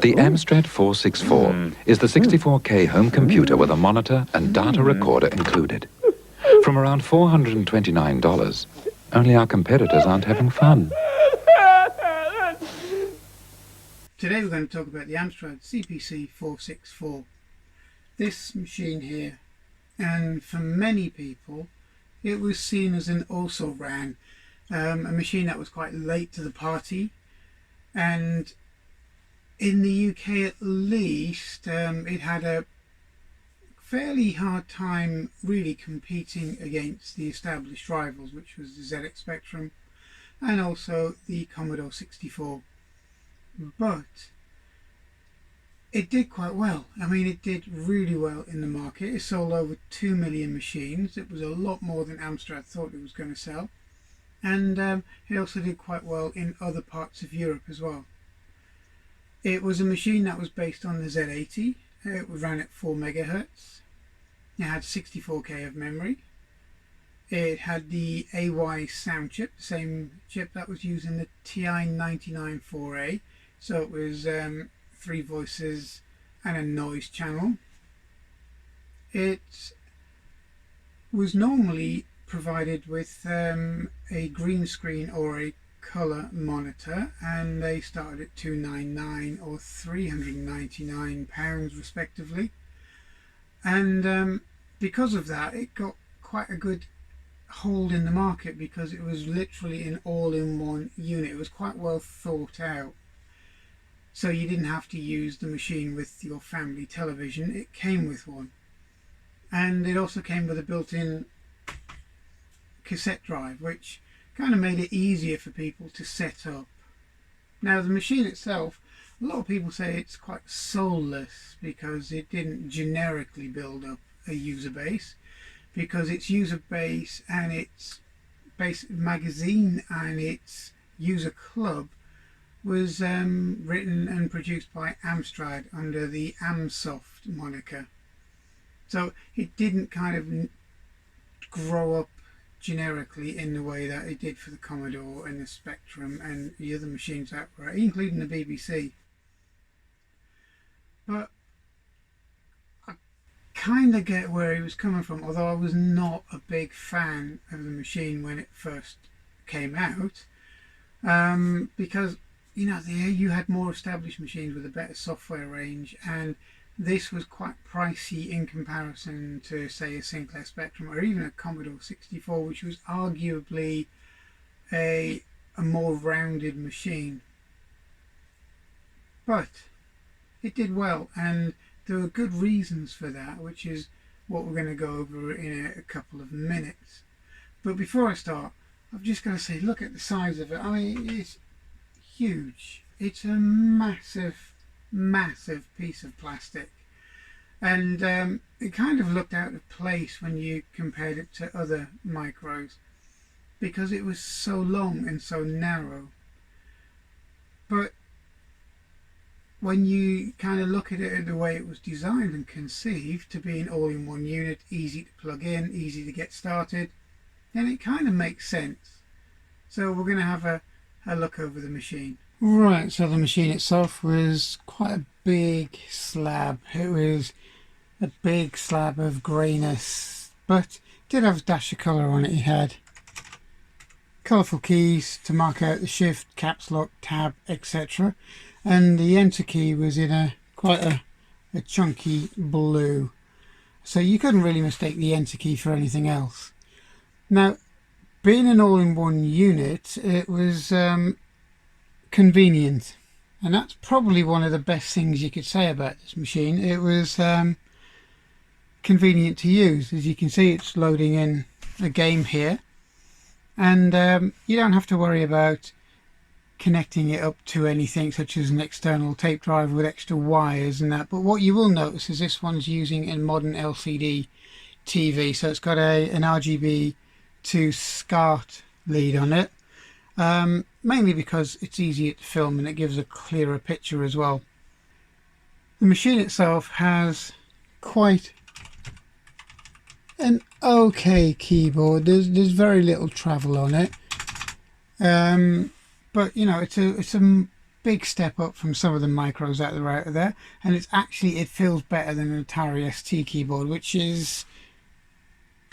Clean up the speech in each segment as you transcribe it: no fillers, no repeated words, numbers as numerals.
The Amstrad 464 is the 64K home computer with a monitor and data recorder included. From around $429, only our competitors aren't having fun. Today we're going to talk about the Amstrad CPC464. This machine here, and for many people it was seen as an also-ran, a machine that was quite late to the party, and in the UK at least it had a fairly hard time really competing against the established rivals, which was the ZX Spectrum and also the Commodore 64. But it did quite well. I mean, it did really well in the market. It sold over 2 million machines. It was a lot more than Amstrad thought it was going to sell. And it also did quite well in other parts of Europe as well. It was a machine that was based on the Z80. It ran at 4 megahertz. It had 64K of memory. It had the AY sound chip, the same chip that was used in the TI-99-4A. So it was 3 voices and a noise channel. It was normally provided with a green screen or a colour monitor, and they started at $299 or £399 respectively. And because of that, it got quite a good hold in the market because it was literally an all-in-one unit. It was quite well thought out. So you didn't have to use the machine with your family television, it came with one. And it also came with a built-in cassette drive, which kind of made it easier for people to set up. Now the machine itself, a lot of people say it's quite soulless because it didn't generically build up a user base, because its user base and its base magazine and its user club was written and produced by Amstrad under the Amsoft moniker. So it didn't kind of grow up generically in the way that it did for the Commodore and the Spectrum and the other machines that were, including the BBC. But I kind of get where he was coming from, although I was not a big fan of the machine when it first came out, because you know, you had more established machines with a better software range, and this was quite pricey in comparison to, say, a Sinclair Spectrum or even a Commodore 64, which was arguably a more rounded machine. But it did well, and there were good reasons for that, which is what we're going to go over in a couple of minutes. But before I start, I've just got to say, look at the size of it. I mean, it's huge. It's a massive piece of plastic, and it kind of looked out of place when you compared it to other micros because it was so long and so narrow. But when you kind of look at it the way it was designed and conceived to be an all-in-one unit, easy to plug in, easy to get started, then it kind of makes sense. So we're going to have a look over the machine. Right, so the machine itself was quite a big slab. It was a big slab of greyness, but it did have a dash of colour on it. It had colourful keys to mark out the shift, caps lock, tab, etc. And the enter key was in quite a chunky blue, so you couldn't really mistake the enter key for anything else. Now, being an all-in-one unit, it was convenient, and that's probably one of the best things you could say about this machine. It was convenient to use. As you can see, it's loading in a game here, and you don't have to worry about connecting it up to anything such as an external tape drive with extra wires and that. But what you will notice is this one's using a modern LCD TV, so it's got an RGB to SCART lead on it, mainly because it's easier to film and it gives a clearer picture as well. The machine itself has quite an okay keyboard. There's very little travel on it, but you know, it's a big step up from some of the micros that are out there, and it feels better than an Atari ST keyboard, which is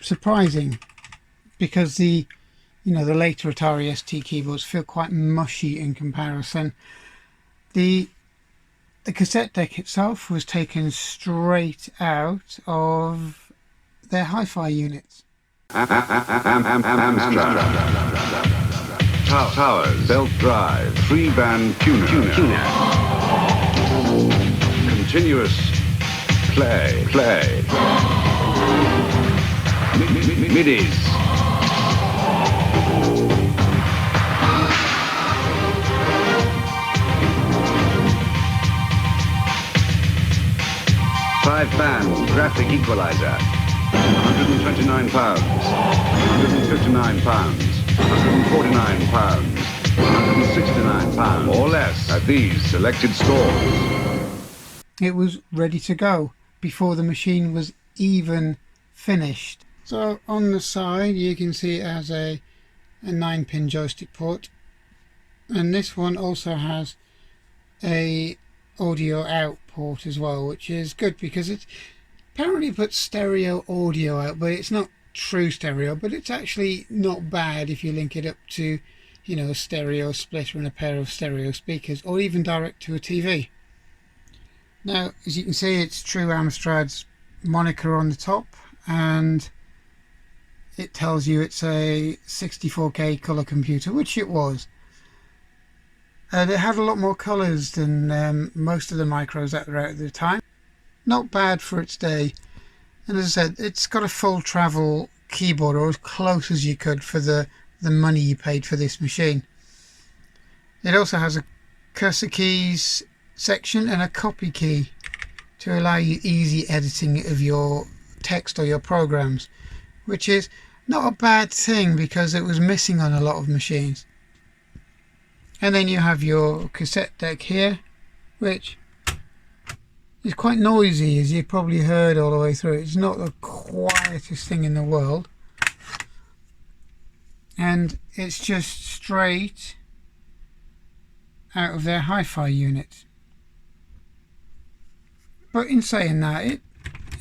surprising because the later Atari ST keyboards feel quite mushy in comparison. The cassette deck itself was taken straight out of their hi-fi units. Amstrad. Towers, belt drive, 3-band tuner. Continuous play. Middies. Five-band graphic equalizer. £129, £159, £149, £169 or less at these selected stores. It was ready to go before the machine was even finished. So on the side you can see it has a 9-pin joystick port, and this one also has a audio out port as well, which is good because it apparently puts stereo audio out, but it's not true stereo, but it's actually not bad if you link it up to, a stereo splitter and a pair of stereo speakers, or even direct to a TV. Now, as you can see, it's true Amstrad's moniker on the top, and it tells you it's a 64K colour computer, which it was. It had a lot more colours than most of the micros that were out at the time. Not bad for its day, and as I said, it's got a full travel keyboard, or as close as you could for the money you paid for this machine. It also has a cursor keys section and a copy key to allow you easy editing of your text or your programs, which is not a bad thing because it was missing on a lot of machines. And then you have your cassette deck here, which is quite noisy, as you probably heard all the way through. It's not the quietest thing in the world, and it's just straight out of their hi-fi unit. But in saying that,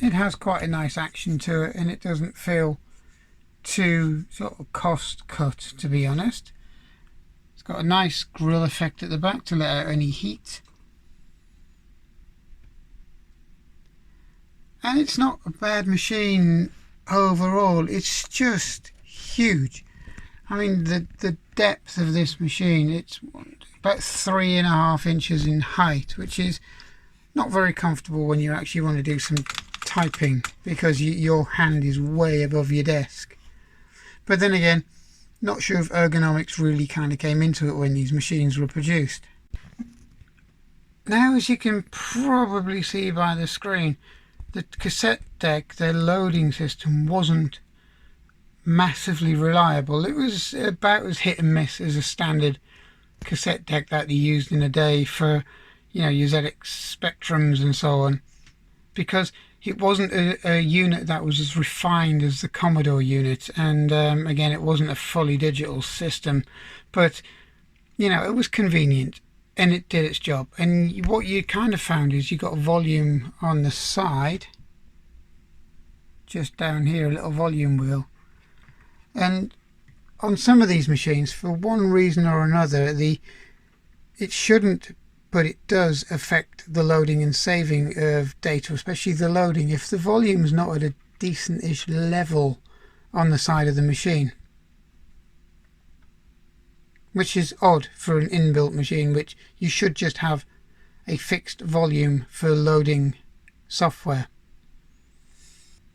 it has quite a nice action to it, and it doesn't feel too sort of cost cut, to be honest. It's got a nice grill effect at the back to let out any heat. And it's not a bad machine overall, it's just huge. I mean, the depth of this machine, it's about 3.5 inches in height, which is not very comfortable when you actually want to do some typing, because your hand is way above your desk. But then again, not sure if ergonomics really kind of came into it when these machines were produced. Now, as you can probably see by the screen, the cassette deck, their loading system wasn't massively reliable. It was about as hit and miss as a standard cassette deck that they used in a day for, your ZX Spectrums and so on, because it wasn't a unit that was as refined as the Commodore unit, and again, it wasn't a fully digital system, but it was convenient and it did its job. And what you kind of found is you got a volume on the side, just down here, a little volume wheel, and on some of these machines, for one reason or another, it shouldn't, but it does affect the loading and saving of data, especially the loading, if the volume's not at a decent-ish level on the side of the machine, which is odd for an inbuilt machine, which you should just have a fixed volume for loading software.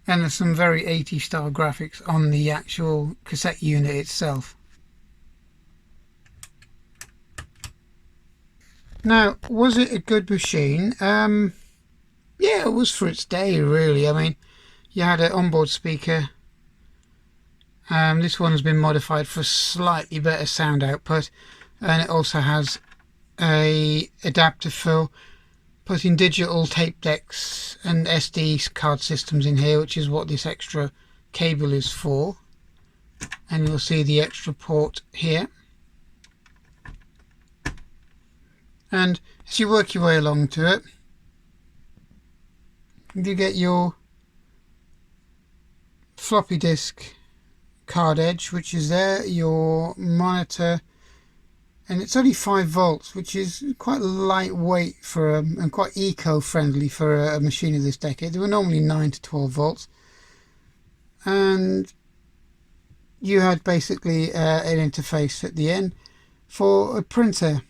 And there's some very 80s style graphics on the actual cassette unit itself. Now, was it a good machine? Yeah, it was for its day, really. I mean, you had an onboard speaker. This one's been modified for slightly better sound output, and it also has a adapter for putting digital tape decks and SD card systems in here, which is what this extra cable is for. And you'll see the extra port here. And as you work your way along to it, you get your floppy disk card edge, which is there, your monitor, and it's only 5 volts, which is quite lightweight for and quite eco-friendly for a machine of this decade. They were normally 9 to 12 volts. And you had basically an interface at the end for a printer.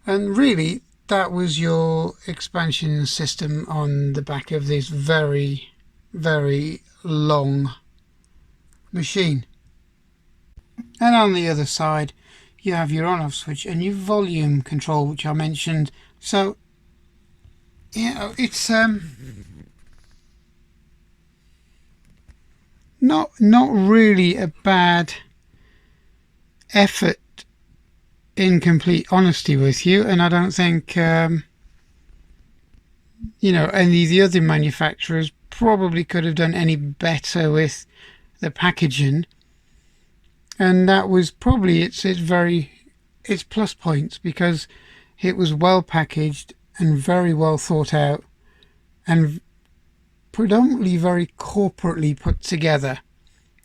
And really, that was your expansion system on the back of this very, very long machine. And on the other side, you have your on-off switch and your volume control, which I mentioned. So, you know, it's not really a bad effort, in complete honesty with you. And I don't think you know, any of the other manufacturers probably could have done any better with the packaging. And that was probably its plus points, because it was well packaged and very well thought out and predominantly very corporately put together.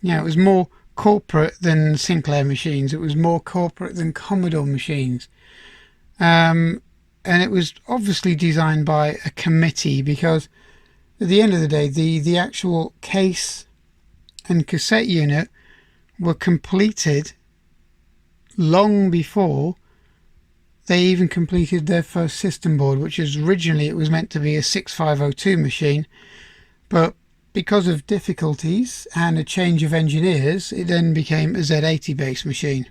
Yeah, it was more corporate than Sinclair machines. It was more corporate than Commodore machines. And it was obviously designed by a committee, because at the end of the day, the actual case and cassette unit were completed long before they even completed their first system board, which is originally it was meant to be a 6502 machine, but because of difficulties and a change of engineers, it then became a Z80 based machine.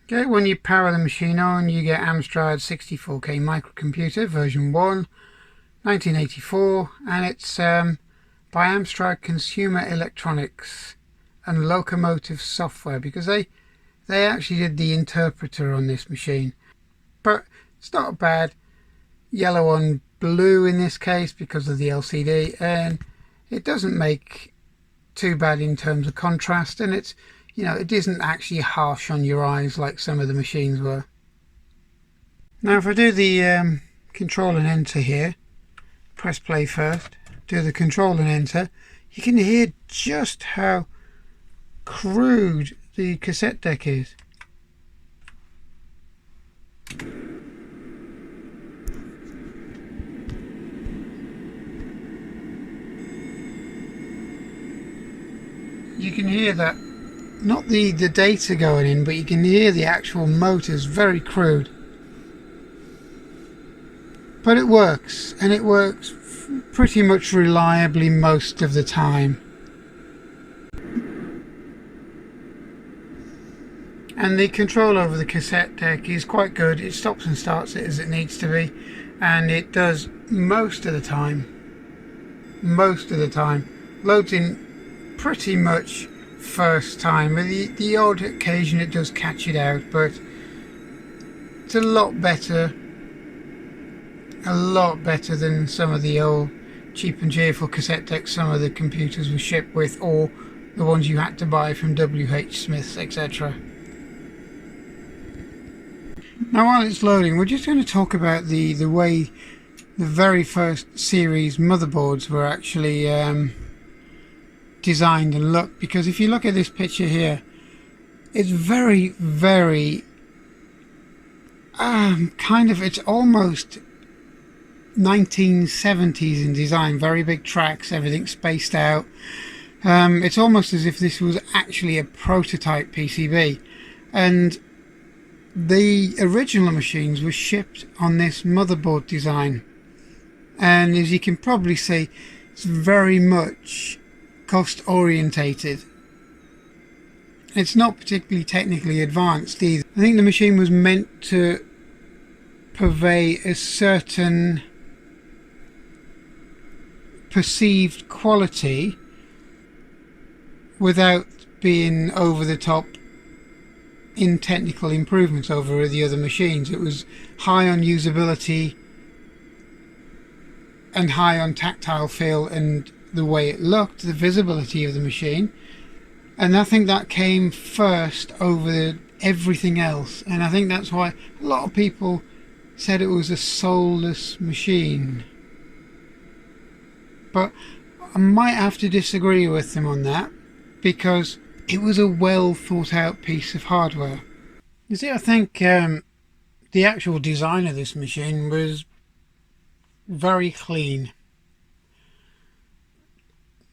Okay, when you power the machine on, you get Amstrad 64K microcomputer version 1, 1984, and it's by Amstrad Consumer Electronics and Locomotive Software, because they actually did the interpreter on this machine. But it's not bad. Yellow on blue in this case because of the LCD, and it doesn't make too bad in terms of contrast, and it's, you know, it isn't actually harsh on your eyes like some of the machines were. Now if I do the control and enter here, press play first, do the control and enter, you can hear just how crude the cassette deck is. You can hear that, not the data going in, but you can hear the actual motors, very crude. But it works, and it works pretty much reliably most of the time. And the control over the cassette deck is quite good. It stops and starts it as it needs to be, and it does most of the time. Loads in pretty much first time. The odd occasion it does catch it out, but it's a lot better than some of the old cheap and cheerful cassette decks some of the computers were shipped with, or the ones you had to buy from WH Smiths, etc. Now while it's loading, we're just going to talk about the way the very first series motherboards were actually designed and looked, because if you look at this picture here, it's very, very it's almost 1970s in design. Very big tracks, everything spaced out. It's almost as if this was actually a prototype PCB, and the original machines were shipped on this motherboard design, and as you can probably see, it's very much cost orientated. It's not particularly technically advanced either. I think the machine was meant to purvey a certain perceived quality without being over the top in technical improvements over the other machines. It was high on usability and high on tactile feel and the way it looked, the visibility of the machine, and I think that came first over everything else, and I think that's why a lot of people said it was a soulless machine. But I might have to disagree with them on that, because it was a well thought out piece of hardware. You see, I think the actual design of this machine was very clean.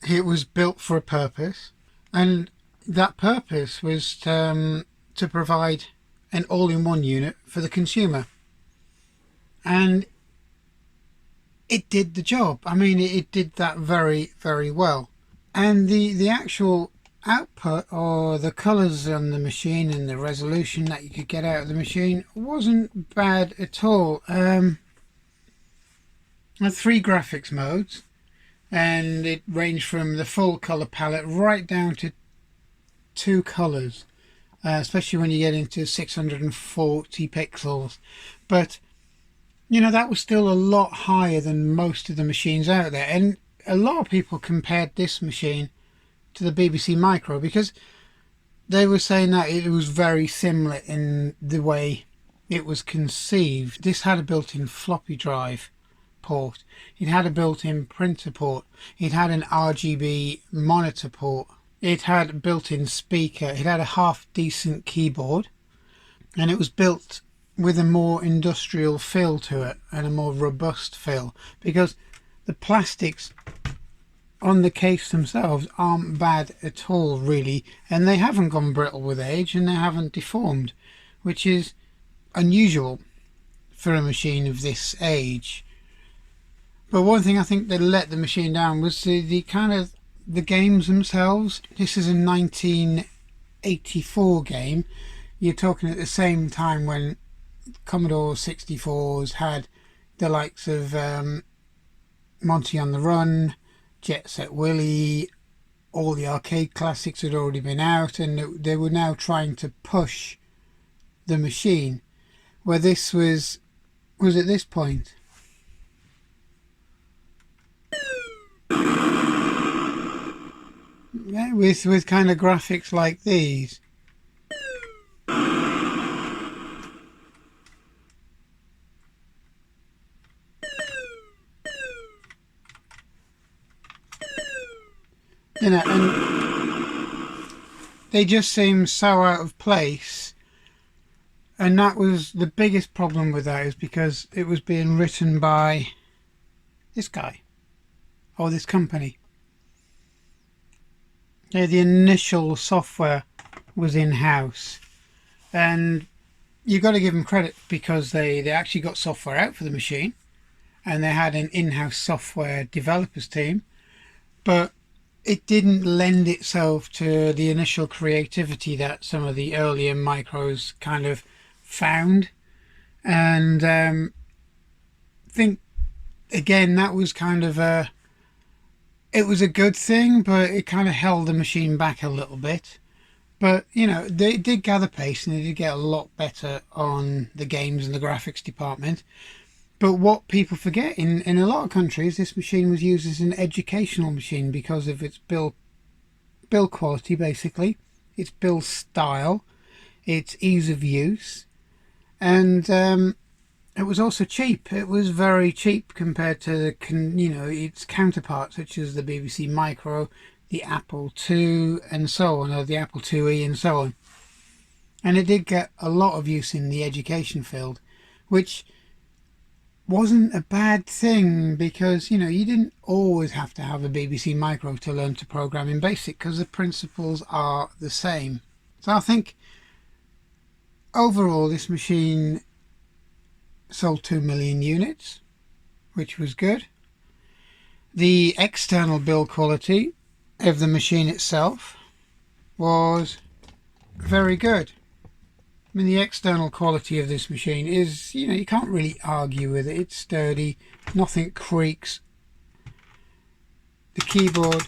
It was built for a purpose, and that purpose was to provide an all-in-one unit for the consumer. And it did the job. I mean, it did that very, very well. And the actual output, or the colours on the machine and the resolution that you could get out of the machine, wasn't bad at all. Had 3 graphics modes, and it ranged from the full colour palette right down to 2 colours, especially when you get into 640 pixels. But you know, that was still a lot higher than most of the machines out there, and a lot of people compared this machine to the BBC Micro because they were saying that it was very similar in the way it was conceived. This had a built-in floppy drive port, it had a built-in printer port, it had an RGB monitor port, it had a built-in speaker, it had a half decent keyboard, and it was built with a more industrial feel to it and a more robust feel, because the plastics on the case themselves aren't bad at all really, and they haven't gone brittle with age and they haven't deformed, which is unusual for a machine of this age. But one thing I think that let the machine down was the kind of the games themselves. This is a 1984 game. You're talking at the same time when Commodore 64s had the likes of Monty on the Run, Jet Set Willy, all the arcade classics had already been out, and they were now trying to push the machine, where this was at this point. Yeah, with kind of graphics like these. You know, and they just seem so out of place, and that was the biggest problem with that, is because it was being written by this guy or this company. Yeah, the initial software was in-house, and you got to give them credit because they actually got software out for the machine, and they had an in-house software developers team, but it didn't lend itself to the initial creativity that some of the earlier micros kind of found. And I think, again, that was kind of it was a good thing, but it kind of held the machine back a little bit. But, you know, they did gather pace and they did get a lot better on the games and the graphics department. But what people forget, in a lot of countries, this machine was used as an educational machine because of its build quality, basically, its build style, its ease of use, and it was also cheap. It was very cheap compared to its counterparts, such as the BBC Micro, the Apple II, and so on, or the Apple IIe, and so on. And it did get a lot of use in the education field, which wasn't a bad thing, because you didn't always have to have a BBC Micro to learn to program in BASIC, because the principles are the same. So I think overall this machine sold 2 million units, which was good. The external build quality of the machine itself was very good. I mean, the external quality of this machine is, you can't really argue with it. It's sturdy, nothing creaks. The keyboard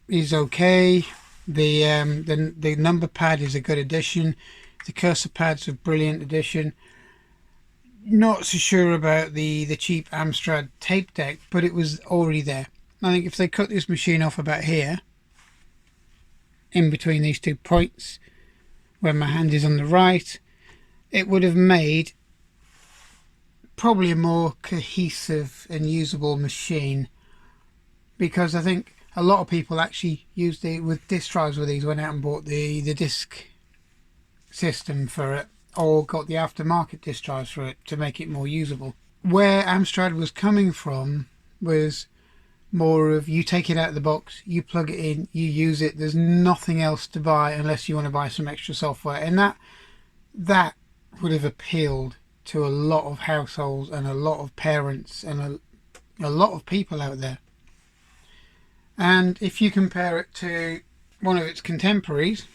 is okay. The number pad is a good addition. The cursor pad's a brilliant addition. Not so sure about the cheap Amstrad tape deck, but it was already there. I think if they cut this machine off about here, in between these 2 points, when my hand is on the right, it would have made probably a more cohesive and usable machine, because I think a lot of people actually used it with disk drives with these, went out and bought the disk system for it, or got the aftermarket disk drives for it to make it more usable. Where Amstrad was coming from was more of, you take it out of the box, you plug it in, you use it, there's nothing else to buy unless you want to buy some extra software. And that would have appealed to a lot of households and a lot of parents and a lot of people out there. And if you compare it to one of its contemporaries,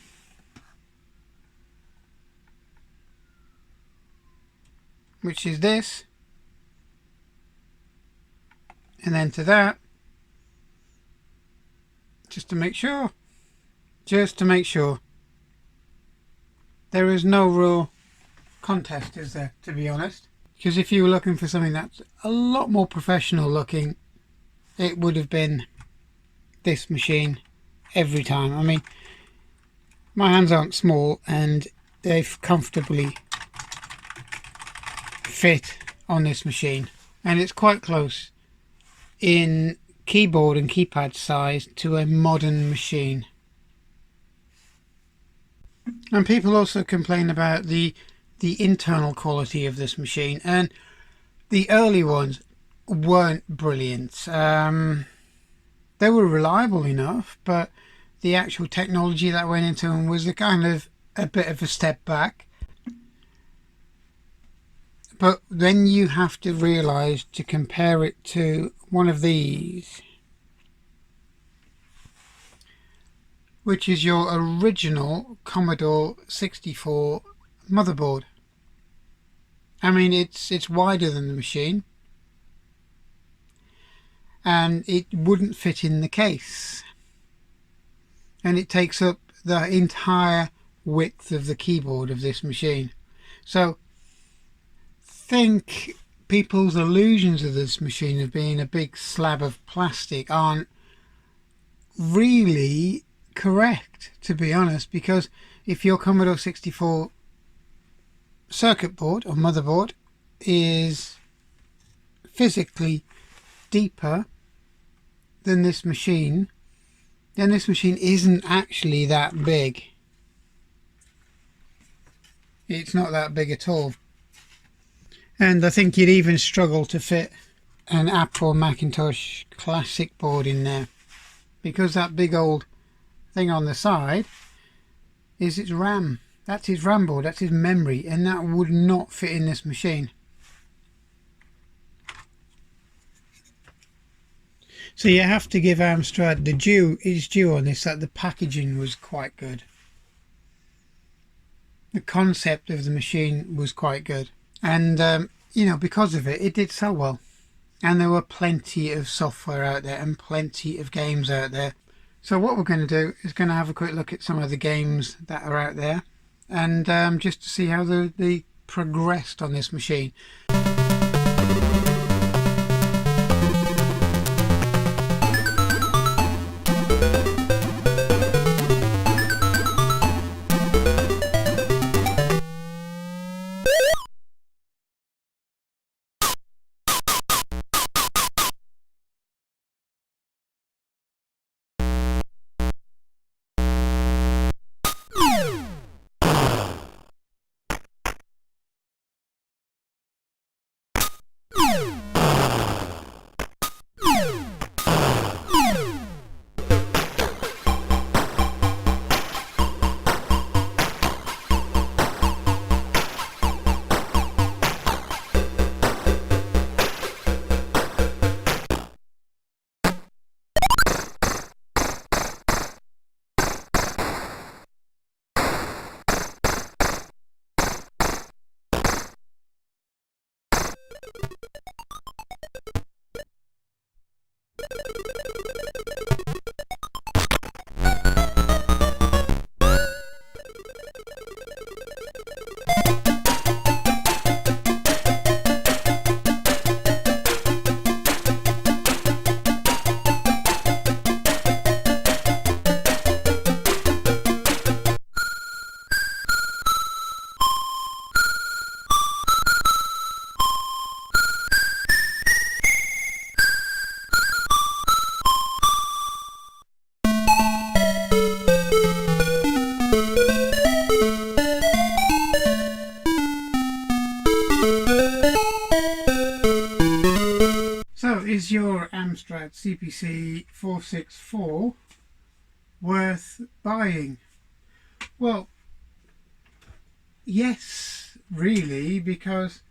which is this, and then to that, just to make sure, there is no real contest, is there, to be honest? Because if you were looking for something that's a lot more professional looking, it would have been this machine every time. I mean, my hands aren't small and they've comfortably fit on this machine, and it's quite close in keyboard and keypad size to a modern machine. And people also complain about the internal quality of this machine, and the early ones weren't brilliant. They were reliable enough, but the actual technology that went into them was a kind of a bit of a step back. But then you have to realise, to compare it to one of these, which is your original Commodore 64 motherboard. I mean, it's wider than the machine, and it wouldn't fit in the case, and it takes up the entire width of the keyboard of this machine. So think people's illusions of this machine of being a big slab of plastic aren't really correct, to be honest, because if your Commodore 64 circuit board or motherboard is physically deeper than this machine, then this machine isn't actually that big. It's not that big at all. And I think you'd even struggle to fit an Apple Macintosh Classic board in there, because that big old thing on the side is its RAM. That's his RAM board, that's his memory, and that would not fit in this machine. So you have to give Amstrad its due on this, that the packaging was quite good. The concept of the machine was quite good, and you know, because of it, it did so well. And there were plenty of software out there and plenty of games out there. So what we're going to do is going to have a quick look at some of the games that are out there, and just to see how they progressed on this machine. Amstrad CPC464 worth buying? Well, yes, really, because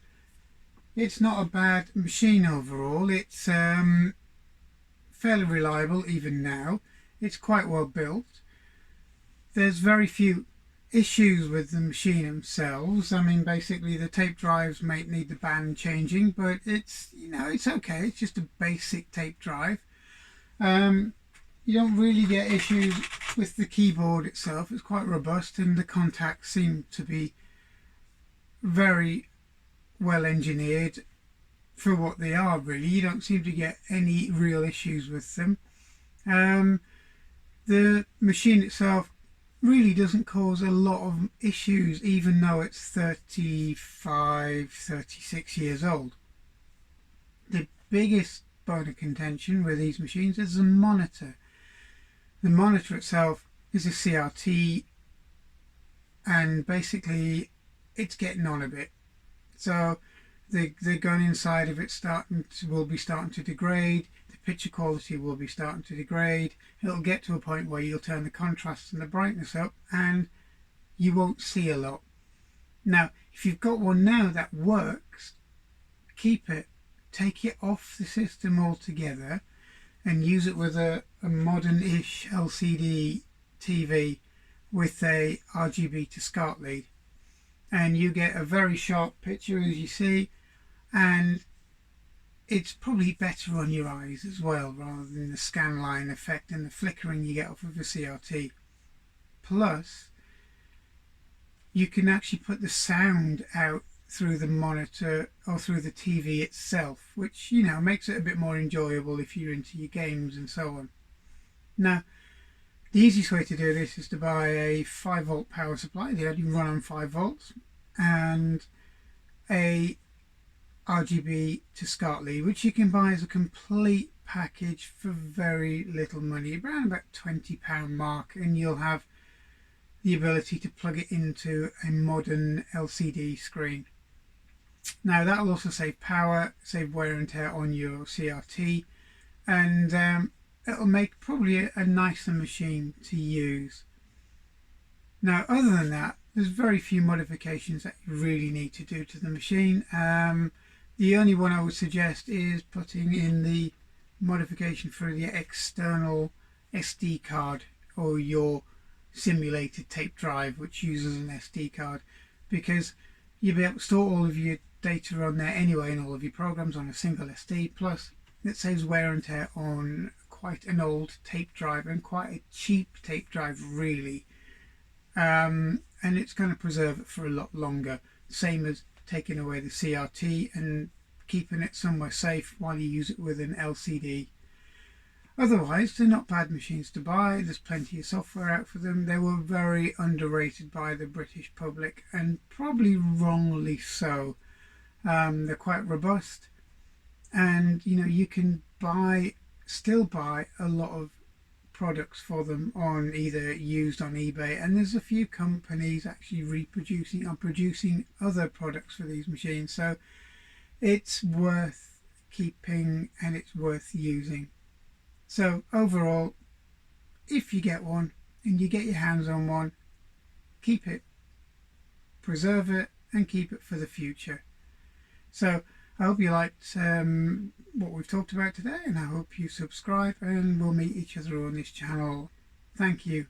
it's not a bad machine overall. It's fairly reliable even now. It's quite well built. There's very few issues with the machine themselves. I mean, basically the tape drives might need the band changing, but it's, you know, it's okay. It's just a basic tape drive. You don't really get issues with the keyboard itself. It's quite robust, and the contacts seem to be very well engineered for what they are, really. You don't seem to get any real issues with them. The machine itself really doesn't cause a lot of issues, even though it's 36 years old. The biggest bone of contention with these machines is the monitor. The monitor itself is a CRT, and basically it's getting on a bit. So the gun inside of it will be starting to degrade. The picture quality will be starting to degrade. It'll get to a point where you'll turn the contrast and the brightness up and you won't see a lot. Now, if you've got one now that works, keep it. Take it off the system altogether and use it with a modern-ish LCD TV with a RGB to SCART lead, and you get a very sharp picture, as you see, and it's probably better on your eyes as well, rather than the scan line effect and the flickering you get off of a CRT. Plus, you can actually put the sound out through the monitor or through the TV itself, which, you know, makes it a bit more enjoyable if you're into your games and so on. Now, the easiest way to do this is to buy a 5-volt power supply. They only run on 5 volts, and a RGB to SCART lead, which you can buy as a complete package for very little money, around about £20 mark, and you'll have the ability to plug it into a modern LCD screen. Now, that will also save power, save wear and tear on your CRT, and it'll make probably a nicer machine to use. Now, other than that, there's very few modifications that you really need to do to the machine. The only one I would suggest is putting in the modification for the external SD card or your simulated tape drive, which uses an SD card, because you'll be able to store all of your data on there anyway, and all of your programs on a single SD. Plus, it saves wear and tear on quite an old tape drive, and quite a cheap tape drive, really. And it's going to preserve it for a lot longer, same as taking away the CRT and keeping it somewhere safe while you use it with an LCD. Otherwise, they're not bad machines to buy. There's plenty of software out for them. They were very underrated by the British public, and probably wrongly so. They're quite robust, and you know, you can still buy a lot of products for them on either used on eBay, and there's a few companies actually producing other products for these machines, so it's worth keeping and it's worth using. So overall, if you get one and you get your hands on one, keep it, preserve it, and keep it for the future. So I hope you liked what we've talked about today, and I hope you subscribe, and we'll meet each other on this channel. Thank you.